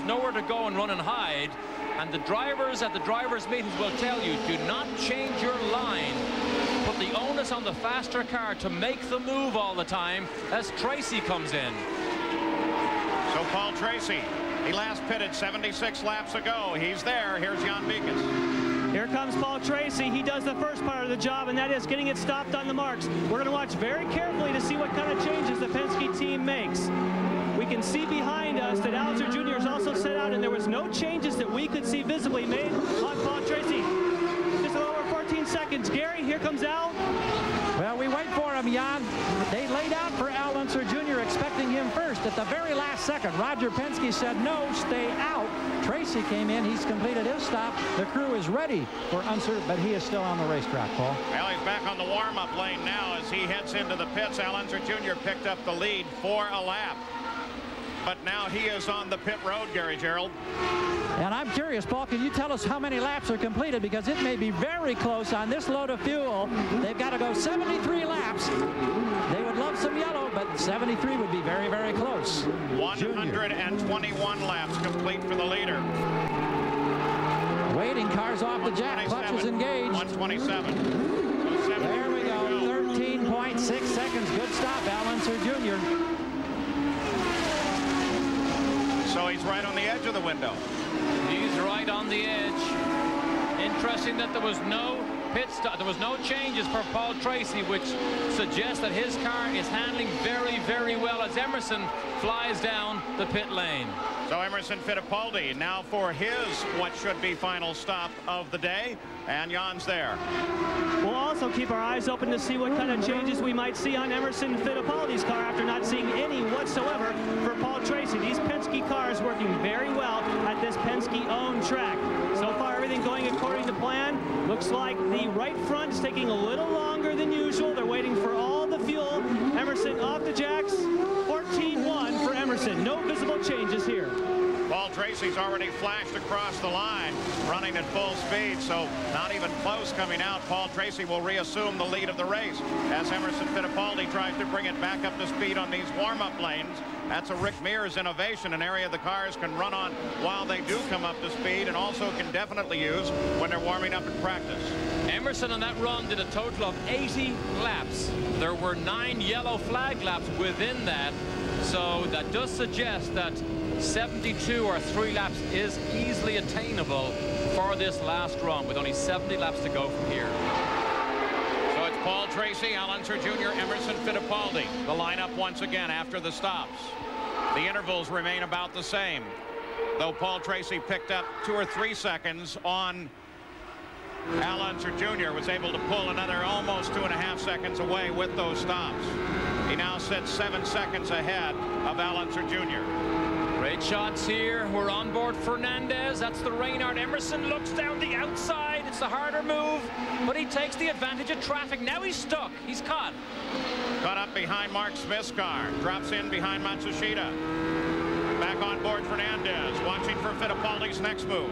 nowhere to go and run and hide. And the drivers at the drivers' meetings will tell you, do not change your line. Put the onus on the faster car to make the move all the time as Tracy comes in. So Paul Tracy, he last pitted 76 laps ago. He's there. Here's Jan Beekes. Here comes Paul Tracy. He does the first part of the job, and that is getting it stopped on the marks. We're going to watch very carefully to see what kind of changes the Penske team makes. We can see behind us that Allister Jr. is also set out, and there was no changes that we could see visibly made on Paul Tracy. Just a little over 14 seconds. Gary, here comes Al. Well, we wait for him, Jan. They laid out for Al Unser Jr. expecting him first. At the very last second, Roger Penske said, no, stay out. Tracy came in. He's completed his stop. The crew is ready for Unser, but he is still on the racetrack, Paul. Well, he's back on the warm-up lane now as he heads into the pits. Al Unser Jr. picked up the lead for a lap. But now he is on the pit road, Gary Gerould. And I'm curious, Paul, can you tell us how many laps are completed? Because it may be very close on this load of fuel. They've got to go 73 laps. They would love some yellow, but 73 would be very, very close. 121 laps complete for the leader. Waiting, cars off the jack, clutches engaged. 127. There we go, 13.6 seconds. Good stop, Al Unser Jr. So he's right on the edge of the window. He's right on the edge. Interesting that there was no pit stop. There was no changes for Paul Tracy, which suggests that his car is handling very, very well as Emerson flies down the pit lane. So Emerson Fittipaldi now for his what should be final stop of the day, and Jan's there. We'll also keep our eyes open to see what kind of changes we might see on Emerson Fittipaldi's car after not seeing any whatsoever for Paul Tracy. These Penske cars working very well at this Penske-owned track. So far, everything going according to plan. Looks like the right front is taking a little longer than usual. They're waiting for all the fuel. Emerson off the jacks. 14-1 for Emerson. No visible changes here. Paul Tracy's already flashed across the line, running at full speed, so not even close coming out. Paul Tracy will reassume the lead of the race as Emerson Fittipaldi tries to bring it back up to speed on these warm-up lanes. That's a Rick Mears innovation, an area the cars can run on while they do come up to speed, and also can definitely use when they're warming up in practice. Emerson on that run did a total of 80 laps. There were 9 yellow flag laps within that, so that does suggest that 72 or 3 laps is easily attainable for this last run with only 70 laps to go from here. So it's Paul Tracy, Al Unser Jr., Emerson Fittipaldi. The lineup once again after the stops. The intervals remain about the same, though Paul Tracy picked up 2 or 3 seconds on Al Unser Jr. was able to pull another almost 2.5 seconds away with those stops. He now sits 7 seconds ahead of Al Unser Jr. Great shots here. We're on board Fernandez. That's the Reynard. Emerson looks down the outside. It's the harder move, but he takes the advantage of traffic. Now he's stuck. He's caught. Caught up behind Mark Smith's car. Drops in behind Matsushita. Back on board Fernandez. Watching for Fittipaldi's next move.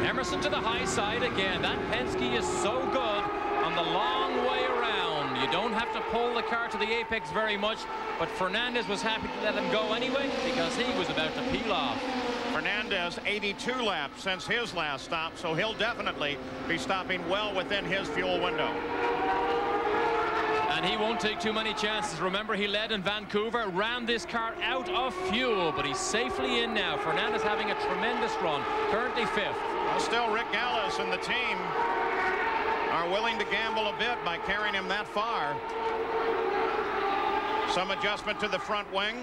Emerson to the high side again. That Penske is so good on the long way around. You don't have to pull the car to the apex very much, but Fernandez was happy to let him go anyway because he was about to peel off. Fernandez 82 laps since his last stop, so he'll definitely be stopping well within his fuel window. And he won't take too many chances. Remember, he led in Vancouver, ran this car out of fuel, but he's safely in now. Fernandez having a tremendous run, currently 5th. Well, still Rick Gallis and the team are willing to gamble a bit by carrying him that far. Some adjustment to the front wing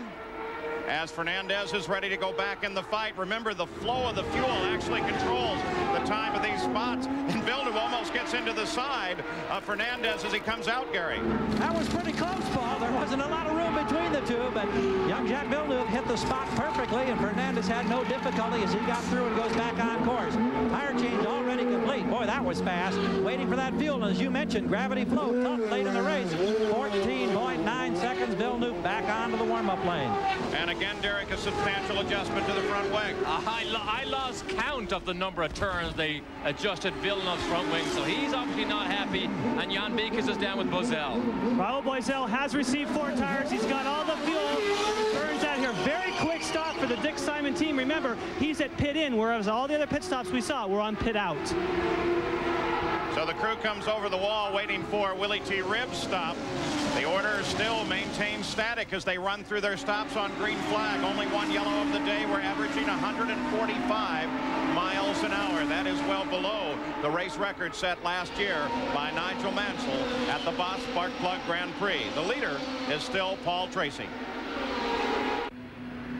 as Fernandez is ready to go back in the fight. Remember, the flow of the fuel actually controls the time of these spots, and Villeneuve almost gets into the side of Fernandez as he comes out, Gary. That was pretty close, Paul. There wasn't a lot of room between the two, but young Jacques Villeneuve hit the spot perfectly, and Fernandez had no difficulty as he got through and goes back on course. Tire change already complete. Boy, that was fast. Waiting for that fuel, and as you mentioned, gravity flow tough late in the race. 14.9 seconds. Villeneuve back onto the warm-up lane. And again, Derek, a substantial adjustment to the front wing. I lost count of the number of turns they adjusted Villeneuve's front wing, so he's obviously not happy, and Jan Beekes is down with Boesel. Raul Boesel has received 4 tires. He's got all the fuel. Burns out here. Very quick stop for the Dick Simon team. Remember, he's at pit in, whereas all the other pit stops we saw were on pit out. So the crew comes over the wall waiting for Willie T. Ribb's stop. The order still maintains static as they run through their stops on green flag. Only one yellow of the day. We're averaging 145 miles an hour. That is well below the race record set last year by Nigel Mansell at the Boss Spark Plug Grand Prix. The leader is still Paul Tracy.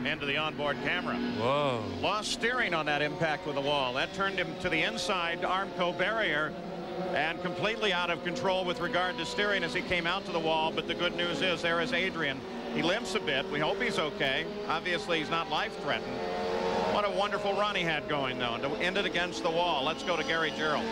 Into the onboard camera. Whoa. Lost steering on that impact with the wall. That turned him to the inside Armco barrier and completely out of control with regard to steering as he came out to the wall. But the good news is there is Adrian. He limps a bit. We hope he's okay. Obviously, he's not life-threatened. What a wonderful run he had going, though, to end it against the wall. Let's go to Gary Gerald.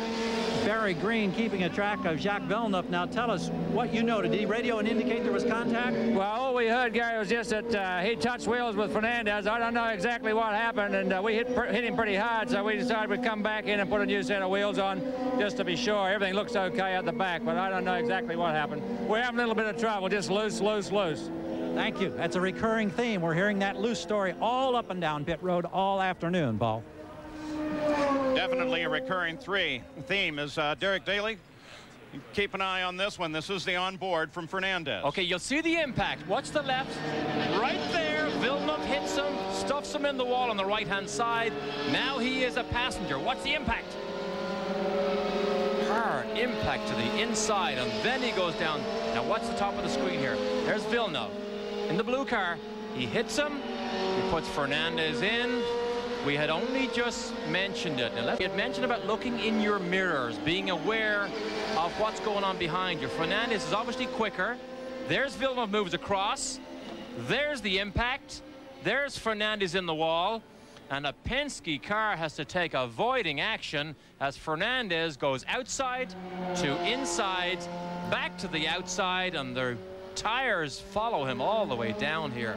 Barry Green keeping a track of Jacques Villeneuve. Now tell us what you know. Did he radio and indicate there was contact? Well, all we heard, Gary, was just that he touched wheels with Fernandez. I don't know exactly what happened, and we hit him pretty hard, so we decided we'd come back in and put a new set of wheels on just to be sure. Everything looks okay at the back, but I don't know exactly what happened. We're having a little bit of trouble, just loose, loose, loose. Thank you. That's a recurring theme. We're hearing that loose story all up and down pit road all afternoon, Paul. Definitely a recurring theme is Derek Daly. Keep an eye on this one. This is the onboard from Fernandez. Okay, you'll see the impact. Watch the left. Right there, Villeneuve hits him, stuffs him in the wall on the right-hand side. Now he is a passenger. Watch the impact. Hard impact to the inside, and then he goes down. Now watch the top of the screen here. There's Villeneuve in the blue car. He hits him. He puts Fernandez in. We had only just mentioned it. Now, we had mentioned about looking in your mirrors, being aware of what's going on behind you. Fernandez is obviously quicker. There's Villeneuve moves across. There's the impact. There's Fernandez in the wall. And a Penske car has to take avoiding action as Fernandez goes outside to inside, back to the outside, and the tires follow him all the way down here.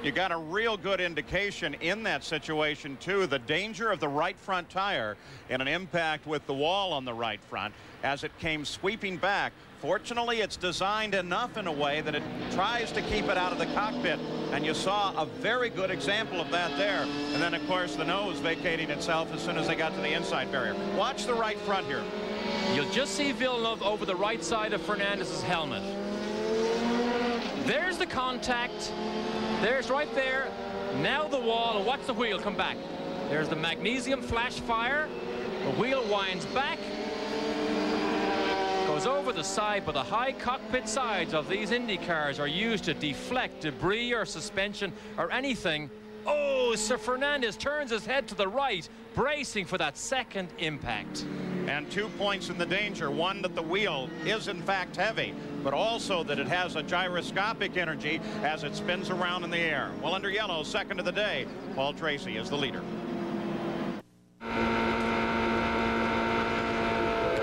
You got a real good indication in that situation, too, the danger of the right front tire in an impact with the wall on the right front as it came sweeping back. Fortunately, it's designed enough in a way that it tries to keep it out of the cockpit, and you saw a very good example of that there. And then, of course, the nose vacating itself as soon as they got to the inside barrier. Watch the right front here. You'll just see Villeneuve over the right side of Fernandez's helmet. There's the contact. There's right there. Now the wall, and watch the wheel come back. There's the magnesium flash fire. The wheel winds back, goes over the side, but the high cockpit sides of these Indy cars are used to deflect debris or suspension or anything. Oh, Sir Fernandez turns his head to the right, bracing for that second impact. And 2 points in the danger. One, that the wheel is in fact heavy, but also that it has a gyroscopic energy as it spins around in the air. Well, under yellow, second of the day, Paul Tracy is the leader.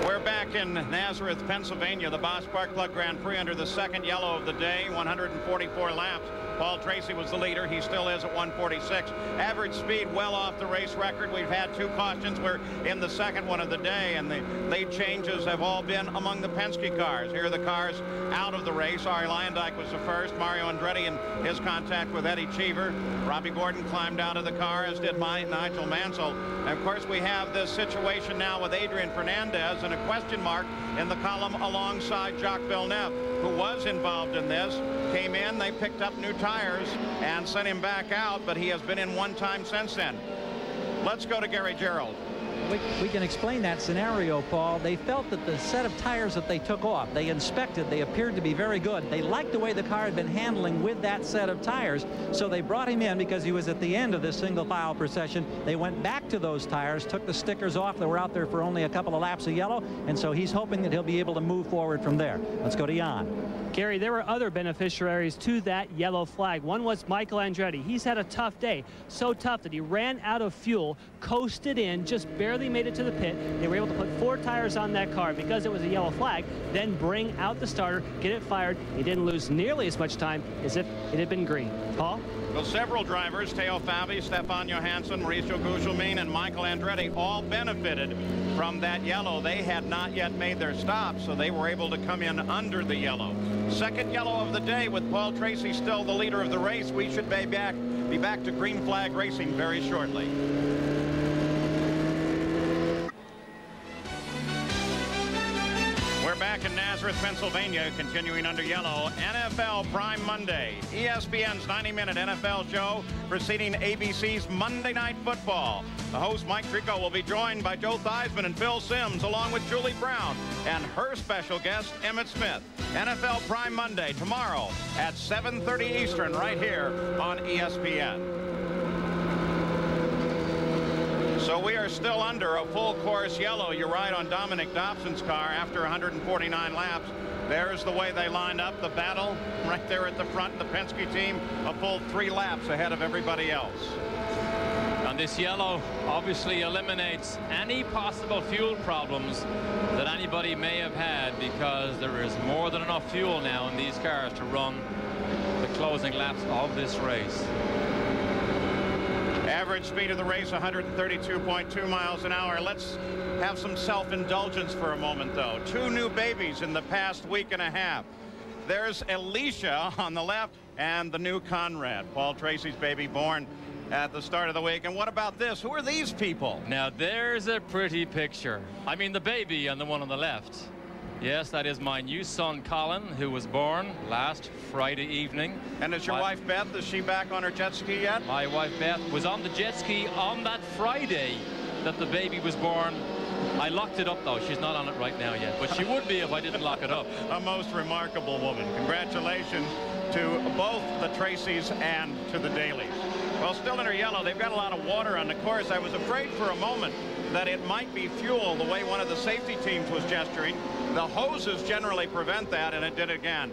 We're back in Nazareth, Pennsylvania, the Boss Spark Plug Grand Prix under the second yellow of the day, 144 laps. Paul Tracy was the leader. He still is at 146. Average speed well off the race record. We've had 2 cautions. We're in the second one of the day, and the late changes have all been among the Penske cars. Here are the cars out of the race. Ari Leyendijk was the first. Mario Andretti in his contact with Eddie Cheever. Robbie Gordon climbed out of the car, as did Nigel Mansell. And of course, we have this situation now with Adrian Fernandez and a question mark in the column alongside Jacques Villeneuve, who was involved in this. Came in, they picked up new tires and sent him back out, but he has been in one time since then. Let's go to Gary Gerald. We can explain that scenario, Paul. They felt that the set of tires that they took off, they inspected, they appeared to be very good. They liked the way the car had been handling with that set of tires, so they brought him in because he was at the end of this single file procession. They went back to those tires, took the stickers off. They were out there for only a couple of laps of yellow, and so he's hoping that he'll be able to move forward from there. Let's go to Jan. Gary, there were other beneficiaries to that yellow flag. One was Michael Andretti. He's had a tough day, so tough that he ran out of fuel, coasted in, just barely made it to the pit. They were able to put 4 tires on that car because it was a yellow flag, then bring out the starter, get it fired. He didn't lose nearly as much time as if it had been green. Paul? Well, several drivers, Teo Fabi, Stefan Johansson, Mauricio Gugelmin, and Michael Andretti all benefited from that yellow. They had not yet made their stop, so they were able to come in under the yellow. Second yellow of the day with Paul Tracy still the leader of the race. We should be back to green flag racing very shortly. We're back in Nazareth, Pennsylvania, continuing under yellow. NFL Prime Monday. ESPN's 90-minute NFL show preceding ABC's Monday Night Football. The host, Mike Trico, will be joined by Joe Theismann and Phil Simms, along with Julie Brown and her special guest, Emmett Smith. NFL Prime Monday tomorrow at 7:30 Eastern right here on ESPN. So we are still under a full course yellow. You're right on Dominic Dobson's car after 149 laps. There's the way they lined up. The battle right there at the front. The Penske team a full 3 laps ahead of everybody else. And this yellow obviously eliminates any possible fuel problems that anybody may have had, because there is more than enough fuel now in these cars to run the closing laps of this race. Average speed of the race 132.2 miles an hour. Let's have some self-indulgence for a moment, though. 2 new babies in the past week and a half. There's Alicia on the left and the new Conrad, Paul Tracy's baby, born at the start of the week. And what about this? Who are these people? Now there's a pretty picture. I mean, the baby and the one on the left. Yes, that is my new son, Colin, who was born last Friday evening. And is your wife, Beth, is she back on her jet ski yet? My wife, Beth, was on the jet ski on that Friday that the baby was born. I locked it up, though. She's not on it right now yet, but she would be if I didn't lock it up. A most remarkable woman. Congratulations to both the Tracys and to the Dailies. Well, still in her yellow, they've got a lot of water on the course. I was afraid for a moment that it might be fuel, the way one of the safety teams was gesturing. The hoses generally prevent that, and it did again.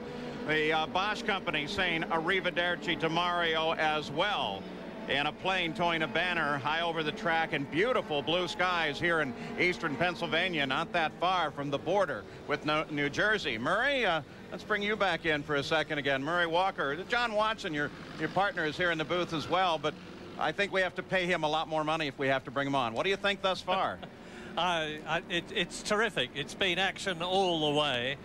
The Bosch company saying arrivederci to Mario as well, in a plane towing a banner high over the track, and beautiful blue skies here in eastern Pennsylvania, not that far from the border with New Jersey. Murray, let's bring you back in for a second again. Murray Walker. John Watson, your partner, is here in the booth as well, but I think we have to pay him a lot more money if we have to bring him on. What do you think thus far? It's terrific. It's been action all the way.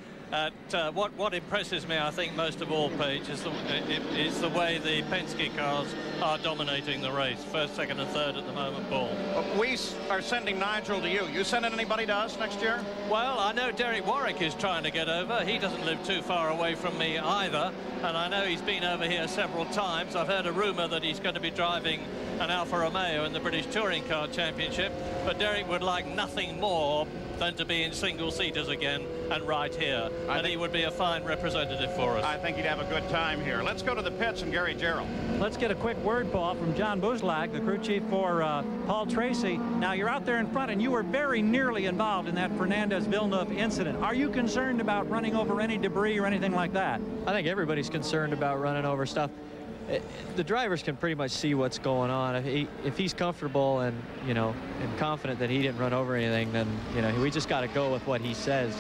What impresses me, I think, most of all, Paige, is the way the Penske cars are dominating the race. First, second, and third at the moment, Paul. We are sending Nigel to you. You sending anybody to us next year? Well, I know Derek Warwick is trying to get over. He doesn't live too far away from me either, and I know he's been over here several times. I've heard a rumor that he's going to be driving an Alfa Romeo in the British Touring Car Championship, but Derek would like nothing more than to be in single-seaters again and right here. And he would be a fine representative for us. I think he'd have a good time here. Let's go to the pits and Gary Gerald. Let's get a quick word, Paul, from John Buzlack, the crew chief for Paul Tracy. Now, you're out there in front, and you were very nearly involved in that Fernandez-Villeneuve incident. Are you concerned about running over any debris or anything like that? I think everybody's concerned about running over stuff. The drivers can pretty much see what's going on. If he's comfortable and, you know, and confident that he didn't run over anything, then, you know, we just got to go with what he says.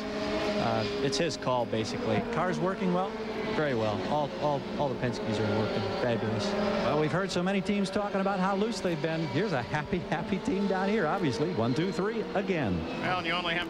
It's his call, basically. Car's working well? Very well. All the Penskes are working fabulous. Well, we've heard so many teams talking about how loose they've been. Here's a happy team down here, obviously. 1, 2, 3 again. Well, and you only have to